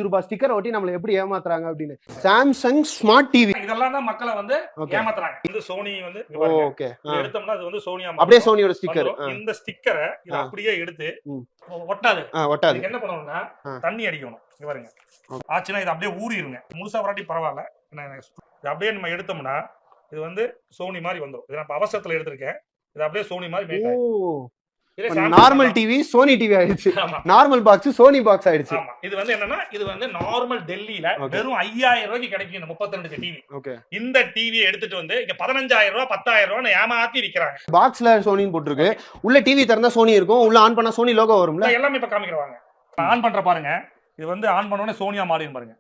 ரூ. 5 ஸ்டிக்கர் ஒட்டி நம்மள எப்படி ஏமாத்துறாங்க அப்படின்னு. சாம்சங் ஸ்மார்ட் டிவி இதெல்லாம் தான் மக்களை வந்து ஏமாத்துறாங்க. இந்த சோனி வந்து ஓகே எடுத்தோம்னா அது வந்து சோனியா அப்படியே சோனியோட ஸ்டிக்கர். இந்த ஸ்டிக்கரை இத அப்படியே எடுத்து ஒட்டாது. ஒட்டாது. என்ன பண்ணணும்னா தண்ணி அடிக்கணும். இங்க பாருங்க. ஆச்சுனா இது அப்படியே ஊறிடுங்க. முழுசா வராட்டி பரவாயில்ல. இது அப்படியே நம்ம எடுத்தோம்னா இது வந்து சோனி மாதிரி வந்துரும். இது நான் அவசரத்துல எடுத்திருக்கேன். இது அப்படியே சோனி மாதிரி மேக் ஆயிடும். நார்மல் டிவி சோனி டிவி ஆயிடுச்சு. நார்மல் பாக்ஸ் சோனி பாக்ஸ் ஆயிடுச்சு. ஆமா. இது வந்து என்னன்னா இது வந்து நார்மல் டெல்லில வெறும் 5000 ரூபாய்க்கு கிடைக்கும் இந்த 32 டிவி. ஓகே. இந்த டிவியை எடுத்துட்டு வந்து இங்க 15000 ரூபாய் 10000 ரூபாய் ஏமாத்தி விக்கிறாங்க. பாக்ஸ்ல சோனின்னு போட்டுருக்கு. உள்ள டிவி திறந்தா சோனி இருக்கும். உள்ள ஆன் பண்ணா சோனி லோகோ வரும்ல. எல்லாமே இப்ப காமிக்கிறவாங்க. ஆன் பண்ற பாருங்க. இது வந்து ஆன் பண்ண உடனே சோனியா மாறிடும் பாருங்க.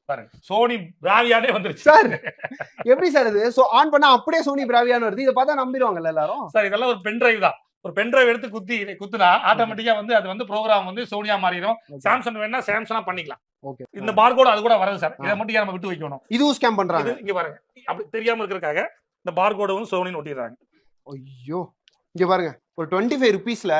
பாருங்க. சோனி பிராவியானே வந்துருச்சு. சார் எப்படி சார் இது? சோ ஆன் பண்ணா அப்படியே சோனி பிராவியான்னு வருது. இத பார்த்தா நம்பிடுவாங்கல்ல எல்லாரும்? சார் இதெல்லாம் ஒரு பென் டிரைவ் தான். ஒரு பென் டிரைவ் எடுத்து குத்துனா ஆட்டோமேட்டிக்கா வந்து அது வந்து ப்ரோகிராம் வந்து சோனியா மாறிடும். சாம்சங் வேணா சாம்சங்கா பண்ணிக்கலாம். ஓகே. இந்த பார்கோட் அது கூட வருது சார். இத மட்டும் நம்ம விட்டு வைக்கணும். இதுவும் ஸ்கேம் பண்றாங்க. இங்க பாருங்க. அப்படி தெரியாம இருக்கறதுக்காக இந்த பார்கோட் வந்து சோனின்னு ஒட்டிடுறாங்க. ஐயோ. இங்க பாருங்க. ஒரு 25 ரூபீஸ்ல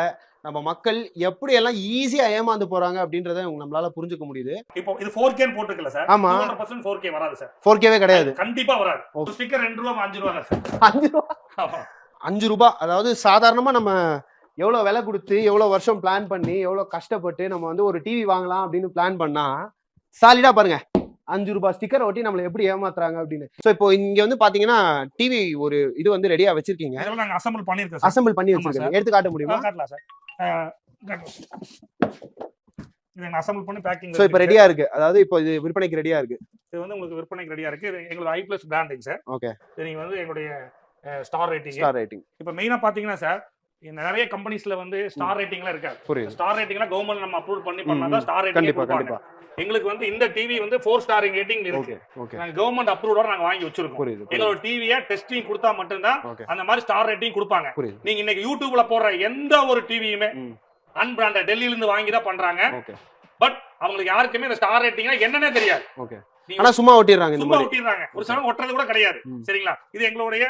நம்ம மக்கள் எப்படி எல்லாம் ஈஸியா ஏமாந்து போறாங்க அப்படின்றத நம்மளால புரிஞ்சுக்க முடியுது. இப்போ இது 4K ன்னு போட்டுருக்கல சார். 100% 4K வராது சார். 4Kவே கிடையாது. கண்டிப்பா வராது. ஒரு ஸ்டிக்கர் 2 ரூபாய் 5 ரூபாய் சார். 5 ரூபாய். 5 ரூபாய். அதாவது சாதாரணமா நம்ம எவ்வளவு விலை கொடுத்து எவ்வளவு வருஷம் பிளான் பண்ணி எவ்வளவு கஷ்டப்பட்டு நம்ம வந்து ஒரு டிவி வாங்கலாம் அப்படின்னு பிளான் பண்ணா சாலிடா பாருங்க 5 ரூபாய் ஸ்டிக்கர் ஒட்டி நம்மள எப்படி ஏமாத்துறாங்க அப்படின்னு. சோ இப்போ இங்க வந்து பாத்தீங்கன்னா டிவி ஒரு இது வந்து ரெடியா வச்சிருக்கீங்க. இதெல்லாம் நாங்க அசெம்பிள் பண்ணிருக்கோம் சார். அசெம்பிள் பண்ணி வச்சிருக்கீங்க. எடுத்து காட்ட முடியுமா? காட்டலாம் சார். இத அசெம்பிள் பண்ணி பேக்கிங். சோ இப்போ ரெடியா இருக்கு. அதாவது இப்போ இது விற்பனைக்கு ரெடியா இருக்கு. இது வந்து உங்களுக்கு விற்பனைக்கு ரெடியா இருக்கு. எங்களோட I+ பிராண்டிங் சார். ஓகே. நீங்க வந்து எங்களுடைய ஸ்டார் ரேட்டிங். இப்போ மெயினா பாத்தீங்கன்னா சார் நிறைய கம்பெனிஸ்ல வந்து ஸ்டார் ரேட்டிங்லாம் இருக்காது. ஸ்டார் ரேட்டிங்லாம் கவர்மெண்ட் நம்ம அப்ரூவ் பண்ணாதான் ஸ்டார் ரேட்டிங் கொடுப்பாங்க. எங்களுக்கு வந்து இந்த டிவி வந்து 4 ஸ்டார் ரேட்டிங் இருக்கு. நாங்க கவர்மெண்ட் அப்ரூவோட நாங்க வாங்கி வச்சிருக்கோம். எங்களோட டிவியை டெஸ்டிங் கொடுத்தா மட்டும்தான் அந்த மாதிரி ஸ்டார் ரேட்டிங் கொடுப்பாங்க. நீங்க இன்னைக்கு யூடியூப்ல போடுற எந்த ஒரு டிவியுமே அன்பிராண்டட் டெல்லியில இருந்து வாங்கி தான் பண்றாங்க. பட் அவங்களுக்கு யாருக்குமே இந்த ஸ்டார் ரேட்டிங்னா என்னன்னே தெரியாது. ஆனா சும்மா ஒட்டிடுறாங்க. இந்த மாதிரி ஒட்டிடுறாங்க. ஒரு சிலர் ஒட்டுறது கூட கிடையாது. சரிங்களா? இது எங்களுடைய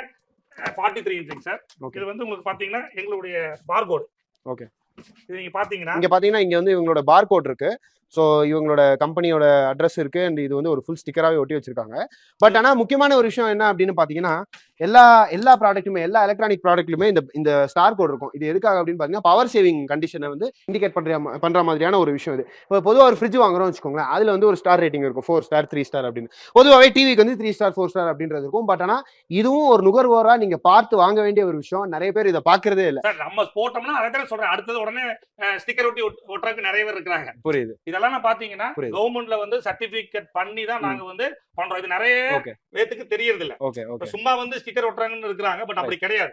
43 இன்ச் சார். இது வந்து உங்களுக்கு பாத்தீங்கன்னா எங்களுடைய பார்கோட். ஓகே. இது நீங்க பாத்தீங்கன்னா இங்க வந்து இவங்களோட பார்கோட் இருக்கு. ஸோ இவங்களோட கம்பெனியோட அட்ரஸ் இருக்கு. அண்ட் இது வந்து ஒரு ஃபுல் ஸ்டிக்கராகவே ஒட்டி வச்சிருக்காங்க. பட் ஆனால் முக்கியமான ஒரு விஷயம் என்ன அப்படின்னு பார்த்தீங்கன்னா எல்லா ப்ராடக்ட்டுமே எல்லா எலக்ட்ரானிக் ப்ராடக்ட்லுமே இந்த ஸ்டார் கோட் இருக்கும். இது எதுக்காக அப்படின்னு பார்த்தீங்கன்னா பவர் சேவிங் கண்டிஷனை வந்து இண்டிகேட் பண்ற மாதிரியான ஒரு விஷயம் இது. இப்போ பொதுவாக ஒரு ஃப்ரிட்ஜ் வாங்குறோம் வச்சுக்கோங்களேன். அதில் வந்து ஒரு ஸ்டார் ரேட்டிங் இருக்கும். 4 ஸ்டார் 3 ஸ்டார் அப்படின்னு. பொதுவாகவே டிவிக்கு வந்து 3 ஸ்டார் 4 ஸ்டார் அப்படின்றது இருக்கும். பட் ஆனால் இதுவும் ஒரு நுகர்வோரா நீங்க பார்த்து வாங்க வேண்டிய ஒரு விஷயம். நிறைய பேர் இதை பார்க்கறதே இல்லை. நம்ம போட்டோம்னா அதை சொல்றேன். அடுத்தது உடனே ஸ்டிக்கர் ஒட்டி ஒட்டுறதுக்கு நிறைய பேர் இருக்காங்க. புரியுது. இதெல்லாம் பாத்தீங்கன்னா கவர்மெண்ட்ல வந்து சர்டிபிகேட் பண்ணி தான் நாங்க வந்து பண்றோம். இது நிறைய பேத்துக்கு தெரியறது இல்ல. சும்மா வந்து ஸ்டிக்கர் ஒட்டுறாங்கன்னு இருக்கிறாங்க. பட் அப்படி கிடையாது.